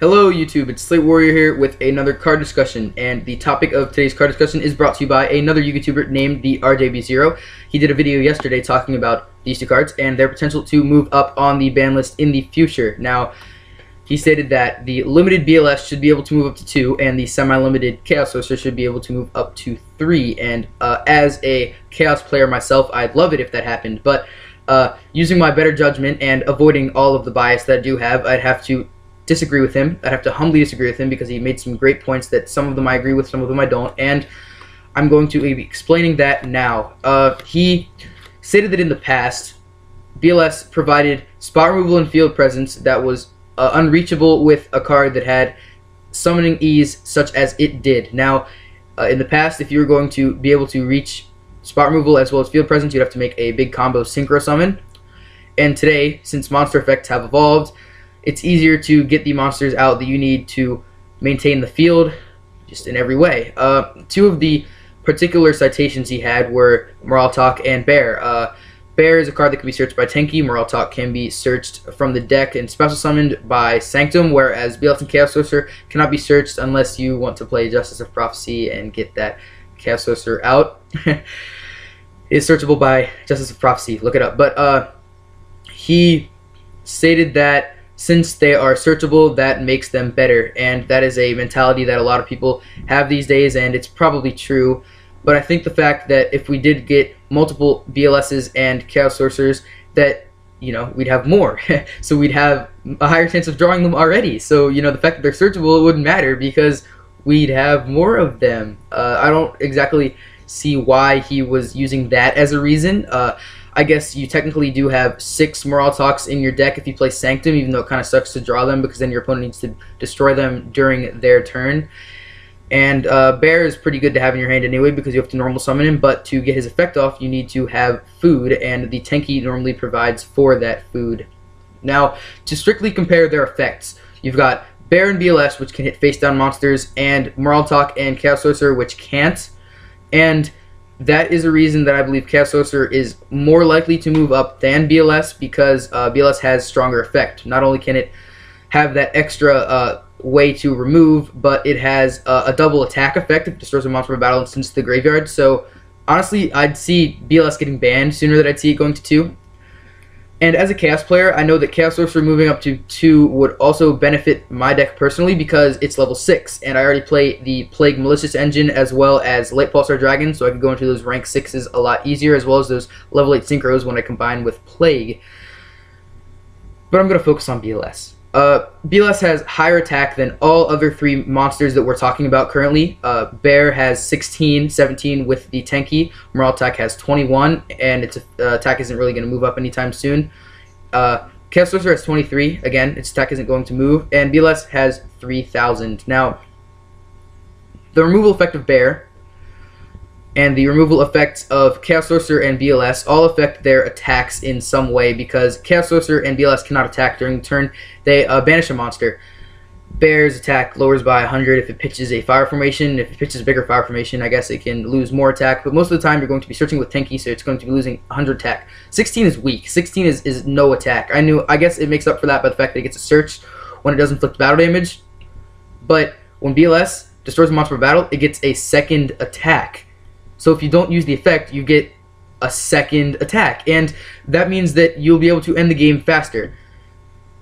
Hello YouTube, it's Slate Warrior here with another card discussion, and the topic of today's card discussion is brought to you by another YouTuber named TheRJB0. He did a video yesterday talking about these two cards and their potential to move up on the ban list in the future. Now, he stated that the limited BLS should be able to move up to 2, and the semi-limited Chaos Sorcerer should be able to move up to 3. And as a Chaos player myself, I'd love it if that happened, but using my better judgment and avoiding all of the bias that I do have, I'd have to disagree with him. I'd have to humbly disagree with him because he made some great points that some of them I agree with, some of them I don't, and I'm going to be explaining that now. He stated that in the past, BLS provided spot removal and field presence that was unreachable with a card that had summoning ease such as it did. Now, in the past, if you were going to be able to reach spot removal as well as field presence, you'd have to make a big combo synchro summon. And today, since monster effects have evolved, it's easier to get the monsters out that you need to maintain the field just in every way. Two of the particular citations he had were Moralltach and Bear. Bear is a card that can be searched by Tenki. Moralltach can be searched from the deck and special summoned by Sanctum, whereas BLS and Chaos Sorcerer cannot be searched unless you want to play Justice of Prophecy and get that Chaos Sorcerer out. It is searchable by Justice of Prophecy. Look it up. But he stated that since they are searchable, that makes them better, and that is a mentality that a lot of people have these days, and it's probably true. But I think the fact that if we did get multiple BLSs and Chaos Sorcerers, that, you know, we'd have more. So we'd have a higher chance of drawing them already. So, you know, the fact that they're searchable, it wouldn't matter because we'd have more of them. I don't exactly see why he was using that as a reason. I guess you technically do have 6 Moralltachs in your deck if you play Sanctum, even though it kind of sucks to draw them because then your opponent needs to destroy them during their turn. And Bear is pretty good to have in your hand anyway because you have to normal summon him, but to get his effect off you need to have food, and the Tenki normally provides for that food. Now, to strictly compare their effects, you've got Bear and BLS, which can hit face-down monsters, and Moralltach and Chaos Sorcerer, which can't. And that is a reason that I believe Chaos Sorcerer is more likely to move up than BLS because BLS has stronger effect. Not only can it have that extra way to remove, but it has a double attack effect if it destroys a monster from battle and sends it to the graveyard. So honestly, I'd see BLS getting banned sooner than I'd see it going to 2. And as a Chaos player, I know that Chaos Sorcerer moving up to 2 would also benefit my deck personally because it's level 6, and I already play the Malicious engine as well as Lightpulsar Dragon, so I could go into those rank 6s a lot easier, as well as those level 8 Synchros when I combine with Plague. But I'm going to focus on BLS. BLS has higher attack than all other 3 monsters that we're talking about currently. Bear has 16, 17 with the Tenki. Moralltach has 21, and its attack isn't really going to move up anytime soon. Chaos Sorcerer has 23. Again, its attack isn't going to move. And BLS has 3,000. Now, the removal effect of Bear and the removal effects of Chaos Sorcerer and BLS all affect their attacks in some way because Chaos Sorcerer and BLS cannot attack during the turn. They banish a monster. Bear's attack lowers by 100 if it pitches a fire formation. If it pitches a bigger fire formation, I guess it can lose more attack, but most of the time you're going to be searching with Tenki, so it's going to be losing 100 attack. 16 is weak. 16 is no attack. I guess it makes up for that by the fact that it gets a search when it doesn't inflict battle damage, but when BLS destroys a monster from battle, it gets a second attack. So if you don't use the effect, you get a second attack, and that means that you'll be able to end the game faster.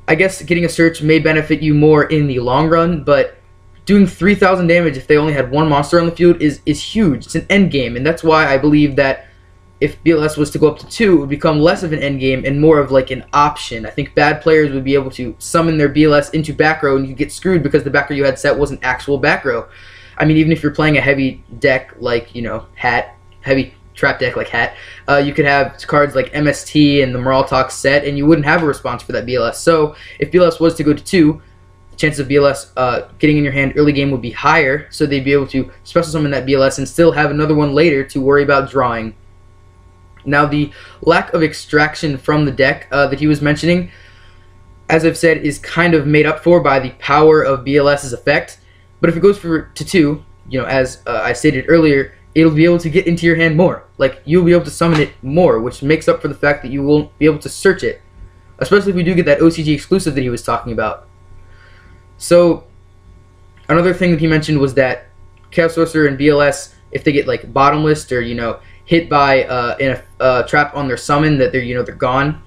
I guess getting a search may benefit you more in the long run, but doing 3,000 damage if they only had 1 monster on the field is huge. It's an end game, and that's why I believe that if BLS was to go up to 2, it would become less of an end game and more of like an option. I think bad players would be able to summon their BLS into back row, and you get screwed because the back row you had set wasn't actual back row. I mean, even if you're playing a heavy deck like, you know, heavy trap deck like Hat, you could have cards like MST and the Moralltach set, and you wouldn't have a response for that BLS. So if BLS was to go to 2, the chances of BLS getting in your hand early game would be higher, so they'd be able to special summon that BLS and still have another one later to worry about drawing. Now, the lack of extraction from the deck that he was mentioning, as I've said, is kind of made up for by the power of BLS's effect. But if it goes to 2, you know, as I stated earlier, it'll be able to get into your hand more. Like, you'll be able to summon it more, which makes up for the fact that you won't be able to search it. Especially if we do get that OCG exclusive that he was talking about. So another thing that he mentioned was that Chaos Sorcerer and BLS, if they get like Bottomless or hit by in a trap on their summon, that they're gone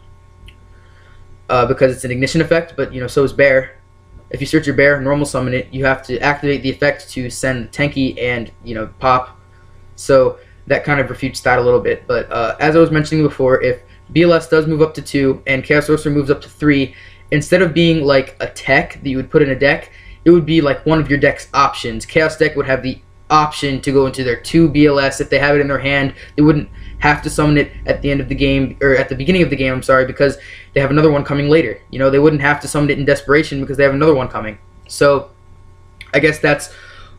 because it's an ignition effect. But so is Bear. If you search your Bear, normal summon it, you have to activate the effect to send Tenki and pop. So that kind of refutes that a little bit. But as I was mentioning before, if BLS does move up to 2 and Chaos Sorcerer moves up to 3, instead of being like a tech that you would put in a deck, it would be like one of your deck's options. Chaos deck would have the option to go into their 2 BLS if they have it in their hand. They wouldn't have to summon it at the end of the game, or at the beginning of the game, I'm sorry, because they have another one coming later. They wouldn't have to summon it in desperation because they have another one coming. So I guess that's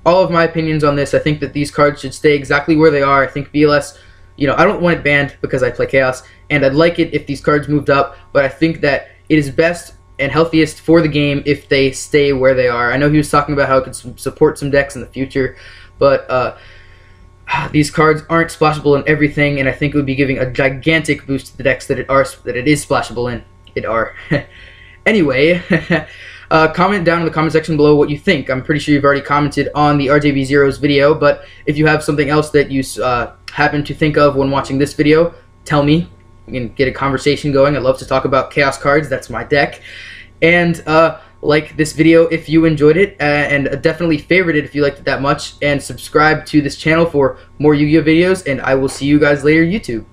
all of my opinions on this. I think that these cards should stay exactly where they are. I think BLS, I don't want it banned because I play Chaos, and I'd like it if these cards moved up, but I think that it is best and healthiest for the game if they stay where they are. I know he was talking about how it could support some decks in the future, but these cards aren't splashable in everything, and I think it would be giving a gigantic boost to the decks that it is splashable in. Anyway, comment down in the comment section below what you think. I'm pretty sure you've already commented on the RJB0's video, but if you have something else that you happen to think of when watching this video, tell me. We can get a conversation going. I'd love to talk about Chaos cards. That's my deck. And like this video if you enjoyed it, and definitely favorite it if you liked it that much, and subscribe to this channel for more Yu-Gi-Oh videos, and I will see you guys later, YouTube.